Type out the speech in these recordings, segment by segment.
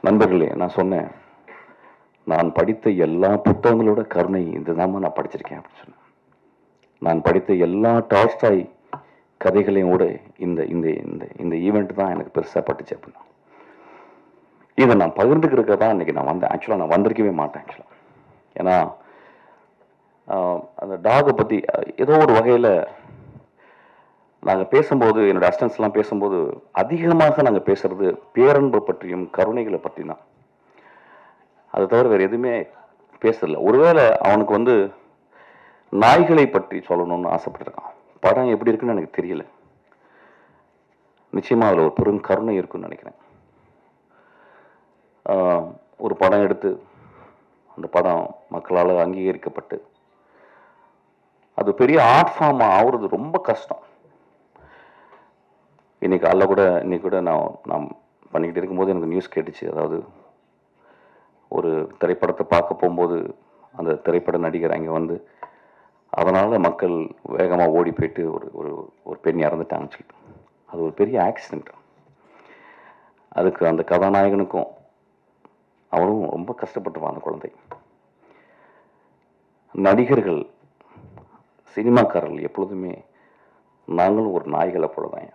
நண்பர்களே, நான் சொன்னேன், நான் படித்த எல்லா புத்தகங்களோட கருணை இதுதாம்மா நான் படிச்சிருக்கேன் அப்படின்னு சொன்னேன். நான் படித்த எல்லா டால்ஸ்டாய் கதைகளையும் கூட இந்த இந்த இந்த இந்த ஈவெண்ட் தான் எனக்கு பெருசாக பட்டுச்சு அப்படின்னா. இதை நான் பகிர்ந்துக்கிறதுக்கு தான் இன்னைக்கு நான் வந்தேன். ஆக்சுவலாக நான் வந்திருக்கவே மாட்டேன் ஆக்சுவலாக. ஏன்னா அந்த டாகை பற்றி ஏதோ ஒரு வகையில் நாங்கள் பேசும்போது, என்னோடய அசிஸ்டன்ஸ்லாம் பேசும்போது அதிகமாக நாங்கள் பேசுறது பேரன்பு பற்றியும் கருணைகளை பற்றி தான். அதை தவிர வேறு எதுவுமே பேசுறதில்ல. ஒருவேளை அவனுக்கு வந்து நாய்களை பற்றி சொல்லணும்னு ஆசைப்பட்டிருக்கான். படம் எப்படி இருக்குன்னு எனக்கு தெரியல. நிச்சயமாக அதில் ஒரு பெரும் கருணை இருக்குன்னு நினைக்கிறேன். ஒரு படம் எடுத்து அந்த படம் மக்களால் அங்கீகரிக்கப்பட்டு அது பெரிய ஆர்ட் ஃபார்ம் ஆகுறது ரொம்ப கஷ்டம். இன்னைக்கு கூட நான் பண்ணிக்கிட்டு இருக்கும்போது எனக்கு நியூஸ் கேட்டுச்சு. அதாவது ஒரு திரைப்படத்தை பார்க்க போகும்போது அந்த திரைப்பட நடிகர் அங்கே வந்து அதனால் மக்கள் வேகமாக ஓடி போயிட்டு ஒரு பெண் இறந்துட்டாங்கன்னு சொல்லிட்டு, அது ஒரு பெரிய ஆக்சிடெண்ட். அதுக்கு அந்த கதாநாயகனுக்கும் அவனும் ரொம்ப கஷ்டப்பட்டுவான் அந்த குழந்தை. நடிகர்கள், சினிமாக்காரர்கள் எப்பொழுதுமே நாங்களும் ஒரு நாய்களை போலதான்.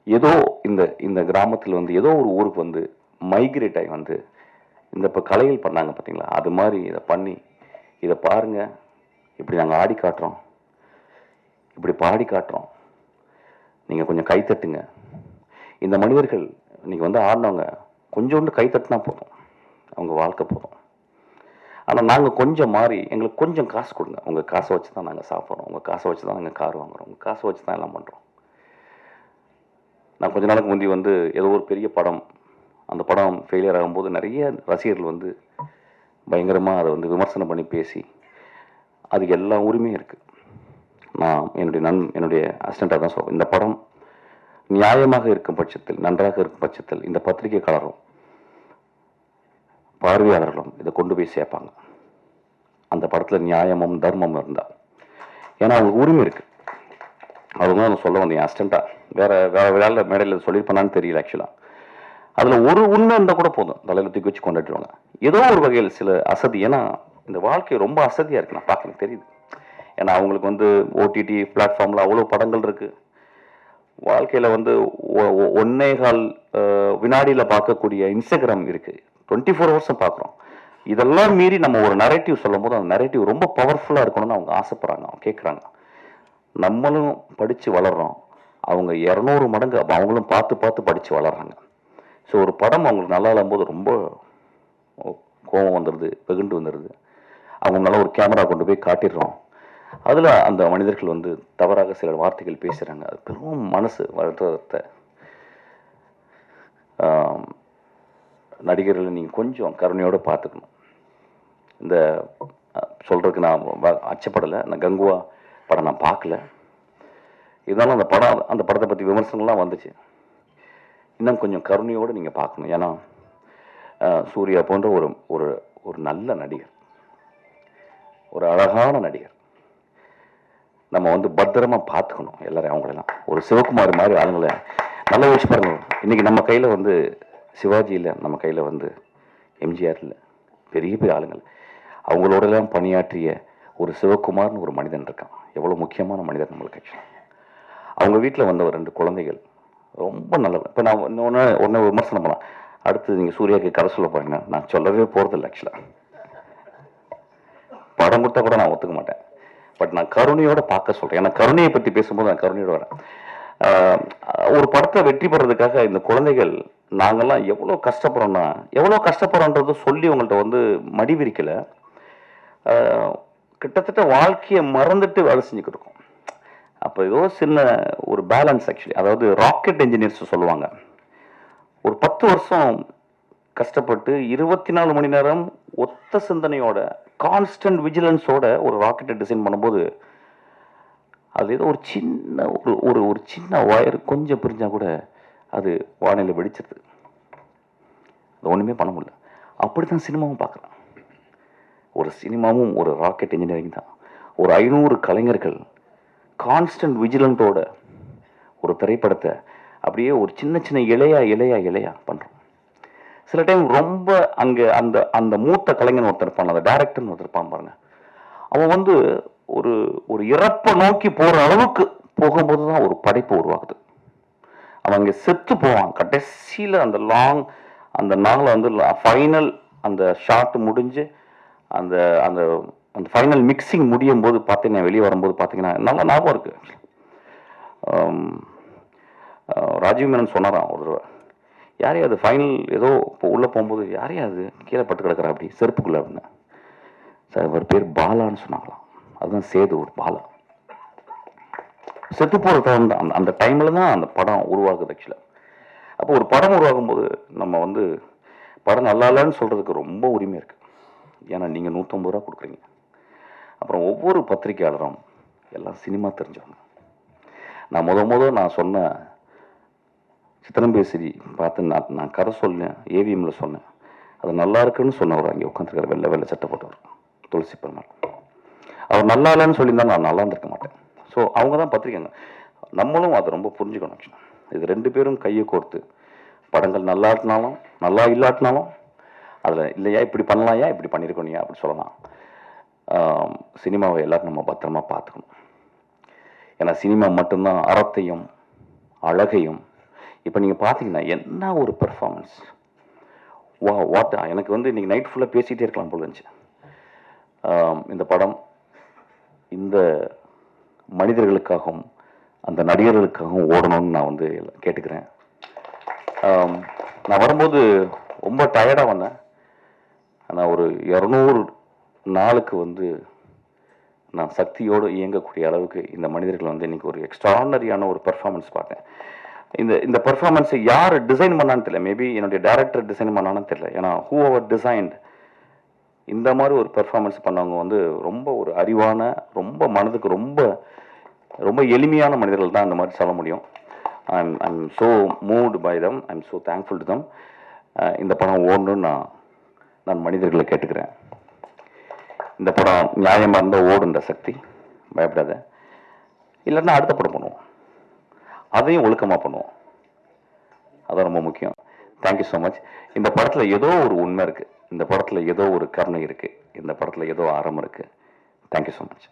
ஏதோ இந்த கிராமத்தில் வந்து ஏதோ ஒரு ஊருக்கு வந்து மைக்ரேட் ஆகி வந்து இந்த இப்போ கலையில் பண்ணாங்க பார்த்தீங்களா, அது மாதிரி இதை பண்ணி இதை பாருங்க, இப்படி நாங்கள் ஆடி காட்டுறோம், இப்படி பாடி காட்டுறோம், நீங்கள் கொஞ்சம் கைத்தட்டுங்க. இந்த மனிதர்கள் இன்னைக்கு வந்து ஆடினவங்க கொஞ்சோண்டு கைத்தட்டினா போதும், அவங்க வாழ்க்கை போதும். ஆனால் நாங்கள் கொஞ்சம் மாறி எங்களுக்கு கொஞ்சம் காசு கொடுங்க, உங்கள் காசை வச்சு தான் நாங்கள் சாப்பிட்றோம், உங்கள் காசை வச்சு தான் நாங்கள் கார் வாங்குகிறோம், உங்கள் காசை வச்சு தான் எல்லாம் பண்ணுறோம். நான் கொஞ்ச நாளுக்கு முந்தி வந்து ஏதோ ஒரு பெரிய படம், அந்த படம் ஃபெயிலியர் ஆகும்போது நிறைய ரசிகர்கள் வந்து பயங்கரமாக அதை வந்து விமர்சனம் பண்ணி பேசி, அதுக்கு எல்லா உரிமையும் இருக்குது. நான் என்னுடைய அசிஸ்டண்ட்டாக தான் சொல்லுவேன், இந்த படம் நியாயமாக இருக்கும் பட்சத்தில், நன்றாக இருக்கும் பட்சத்தில் இந்த பத்திரிகைக்காரரும் பார்வையாளர்களும் இதை கொண்டு போய் சேர்ப்பாங்க. அந்த படத்தில் நியாயமும் தர்மமும் இருந்தால், ஏன்னா அவங்களுக்கு உரிமை இருக்குது. அதுதான் நான் சொல்ல வந்தேன். என் அசிஸ்டண்ட்டாக வேறு வேலை மேடையில் சொல்லியிருப்பானான்னு தெரியல. ஆக்சுவலாக அதில் ஒரு உண்மை இருந்தால் கூட போதும், தலையில் தூக்கி வச்சு கொண்டாடுவாங்க. ஏதோ ஒரு வகையில் சில அசதி, ஏன்னா இந்த வாழ்க்கை ரொம்ப அசதியாக இருக்குது, நான் பார்க்க தெரியுது. ஏன்னா அவங்களுக்கு வந்து ஓடிடி பிளாட்ஃபார்மில் அவ்வளோ படங்கள் இருக்குது. வாழ்க்கையில் வந்து 1.25 வினாடியில் பார்க்கக்கூடிய இன்ஸ்டாகிராம் இருக்குது, 24 hours பார்க்குறோம். இதெல்லாம் மீறி நம்ம ஒரு நரேட்டிவ் சொல்லும் போது அந்த நரேட்டிவ் ரொம்ப பவர்ஃபுல்லாக இருக்கணும்னு அவங்க ஆசைப்படுறாங்க, அவங்க கேட்குறாங்க. நம்மளும் படித்து வளர்கிறோம், அவங்க 200 மடங்கு அவங்களும் பார்த்து படித்து வளர்கிறாங்க. ஸோ ஒரு படம் அவங்களுக்கு நல்லா இல்லாம்போது ரொம்ப கோபம் வந்துடுது, வெகுண்டு வந்துடுது. அவங்க நல்லா ஒரு கேமரா கொண்டு போய் காட்டிடுறோம், அதில் அந்த மனிதர்கள் வந்து தவறாக சில வார்த்தைகள் பேசுகிறாங்க. அது பெரும் மனசு வருத்தத்தை. நடிகர்களை நீங்கள் கொஞ்சம் கருணையோடு பார்த்துக்கணும். இந்த சொல்கிறதுக்கு நான் அச்சப்படலை. நான் கங்குவா படம் நான் பார்க்கல, இருந்தாலும் அந்த படத்தை பற்றி விமர்சனங்கள்லாம் வந்துச்சு. இன்னும் கொஞ்சம் கருணையோடு நீங்கள் பார்க்கணும். ஏன்னா சூர்யா போன்ற ஒரு நல்ல நடிகர், ஒரு அழகான நடிகர், நம்ம வந்து பத்திரமா பார்த்துக்கணும் எல்லாரும். அவங்களெல்லாம் ஒரு சிவகுமார் மாதிரி ஆளுங்களை நல்லா வச்சு பாருங்க. இன்னைக்கு நம்ம கையில் வந்து சிவாஜி இல்லை, நம்ம கையில் வந்து எம்ஜிஆர் இல்லை, பெரிய பெரிய ஆளுங்கள். அவங்களோடலாம் பணியாற்றிய ஒரு சிவகுமார்னு ஒரு மனிதன் இருக்கான். எவ்வளோ முக்கியமான மனிதன் நம்மளுக்கு. ஆக்சுவலாக அவங்க வீட்டில் வந்த 2 குழந்தைகள் ரொம்ப நல்லவன். இப்போ நான் ஒன்று விமர்சனம் பண்ணலாம், அடுத்து நீங்கள் சூர்யாவுக்கு கதை சொல்ல போறீங்கன்னா நான் சொல்லவே போகிறதில்ல. ஆக்சுவலாக படம் கொடுத்தா கூட நான் ஒத்துக்க மாட்டேன். பட் நான் கருணையோடு பார்க்க சொல்கிறேன். ஏன்னா கருணையை பற்றி பேசும்போது நான் கருணையோடு வரேன். ஒரு படத்தை வெற்றி பெறதுக்காக இந்த குழந்தைகள் நாங்கள்லாம் எவ்வளோ கஷ்டப்படுறோன்றது சொல்லி உங்கள்கிட்ட வந்து மடி விரிக்கலை. கிட்டத்தட்ட வாழ்க்கையை மறந்துட்டு வேலை செஞ்சுக்கிட்டு இருக்கோம். அப்போ ஏதோ சின்ன ஒரு பேலன்ஸ். ஆக்சுவலி அதாவது ராக்கெட் இன்ஜினியர்ஸ் சொல்லுவாங்க, ஒரு 10 வருஷம் கஷ்டப்பட்டு 24 மணி நேரம் ஒத்த சிந்தனையோட கான்ஸ்டன்ட் விஜிலன்ஸோட ஒரு ராக்கெட்டை டிசைன் பண்ணும்போது அது ஏதோ ஒரு சின்ன ஒயர் கொஞ்சம் பிரிஞ்சா கூட அது வானிலை வெடிச்சிருது. அது ஒன்றுமே பண்ண முடியல. அப்படித்தான் சினிமாவும் பார்க்குறேன். ஒரு சினிமாவும் ஒரு ராக்கெட் இன்ஜினியரிங் தான். ஒரு 500 கலைஞர்கள் கான்ஸ்டன்ட் விஜிலண்டோட ஒரு திரைப்படத்தை அப்படியே ஒரு சின்ன இலையா பண்ணுறோம். சில டைம் ரொம்ப அங்கே அந்த அந்த மூத்த கலைஞன் ஒருத்தர் இருப்பான், அந்த டைரக்டர்னு ஒருத்தர் இருப்பான் பாருங்க. அவன் வந்து ஒரு ஒரு இறப்பை நோக்கி போற அளவுக்கு போகும்போது தான் ஒரு படைப்பு உருவாகுது. அவன் அங்கே செத்து போவான் கடைசியில். அந்த அந்த நாளில் வந்து ஃபைனல் அந்த ஷாட் முடிஞ்சு அந்த அந்த அந்த ஃபைனல் மிக்சிங் முடியும் போது பார்த்தீங்கன்னா, வெளியே வரும்போது பார்த்தீங்கன்னா நல்லா ஞாபகம் இருக்கு. ராஜீவ் மேனன் சொன்னாராம் ஒரு தடவை, யாரையும் அது ஃபைனல் ஏதோ இப்போ உள்ளே போகும்போது யாரையும் அது கீழே பட்டு கிடக்குறா அப்படி செருப்புக்குள்ள அப்படின்னு. சார் அவர் பேர் பாலான்னு சொன்னாங்களாம். அதுதான் சேது ஒரு பாலா. செத்து போகிற டைம் தான் அந்த டைமில் தான் அந்த படம் உருவாகுது ஆக்சுவலாக. அப்போ ஒரு படம் உருவாகும் போது நம்ம வந்து படம் நல்லா இல்லைன்னு சொல்கிறதுக்கு ரொம்ப உரிமை இருக்குது. ஏன்னா நீங்கள் 150 ரூபா கொடுக்குறீங்க. அப்புறம் ஒவ்வொரு பத்திரிகையாளரும் எல்லாம் சினிமா தெரிஞ்சவங்க. நான் நான் சொன்ன சித்திரம்பேசி பார்த்து நான் கதை சொன்னேன், ஏவிஎம்மில் சொன்னேன். அது நல்லா இருக்குன்னு சொன்னவர் அங்கே உட்காந்துருக்கார், வெள்ளை வெள்ளை சட்டை போட்டவர், துளசி பெருமாள். அவர் நல்லா இல்லைன்னு சொல்லியிருந்தா நான் நல்லா இருந்திருக்க மாட்டேன். ஸோ அவங்க தான் பத்திரிக்கைங்க. நம்மளும் அதை ரொம்ப புரிஞ்சுக்கணும். இது 2 பேரும் கையை கோர்த்து படங்கள் நல்லா இல்லாட்டினாலும் நல்லா இல்லாட்டினாலும் அதில் இல்லையா இப்படி பண்ணலாயா இப்படி பண்ணியிருக்கோனியா அப்படி சொல்லலாம். சினிமாவை எல்லாரும் நம்ம பத்திரமா பார்த்துக்கணும். ஏன்னா சினிமா மட்டும்தான் அறத்தையும் அழகையும். இப்போ நீங்கள் பார்த்தீங்கன்னா என்ன ஒரு பெர்ஃபார்மன்ஸ், வாட். எனக்கு வந்து இன்றைக்கி நைட் ஃபுல்லாக பேசிகிட்டே இருக்கலாம் போல இருந்துச்சு. இந்த படம் இந்த மனிதர்களுக்காகவும் அந்த நடிகர்களுக்காகவும் ஓடணும்னு நான் வந்து கேட்டுக்கிறேன். நான் வரும்போது ரொம்ப டயர்டாக வந்தேன். ஆனால் ஒரு 200 நாளுக்கு வந்து நான் சக்தியோடு இயங்கக்கூடிய அளவுக்கு இந்த மனிதர்கள் வந்து இன்றைக்கி ஒரு எக்ஸ்ட்ரானரியான ஒரு பெர்ஃபார்மன்ஸ் பார்த்தேன். இந்த பெர்ஃபார்மன்ஸை யார் டிசைன் பண்ணான்னு தெரியல. மேபி என்னுடைய டைரக்டர் டிசைன் பண்ணான்னு தெரியல. ஏன்னா ஹூ அவர் டிசைன்ட் இந்த மாதிரி ஒரு பெர்ஃபார்மன்ஸ் பண்ணவங்க வந்து ரொம்ப ஒரு அறிவான, ரொம்ப மனதுக்கு ரொம்ப ரொம்ப எளிமையான மனிதர்கள் தான் இந்த மாதிரி சொல்ல முடியும். I'm so moved by them. I'm so thankful to them. இந்த படம் ஓடணும்னு நான் மனிதர்களை கேட்டுக்கிறேன். இந்த படம் நியாயமாக இருந்தால் ஓடுன்ற சக்தி, பயப்படாத. இல்லைன்னா அடுத்த படம் பண்ணுவோம், அதையும் ஒழுக்கமாக பண்ணுவோம். அதான் ரொம்ப முக்கியம். Thank you so much. இந்த படத்தில் ஏதோ ஒரு உண்மை இருக்குது, இந்த படத்தில் ஏதோ ஒரு கருணை இருக்குது, இந்த படத்தில் ஏதோ அறம் இருக்குது. Thank you so much.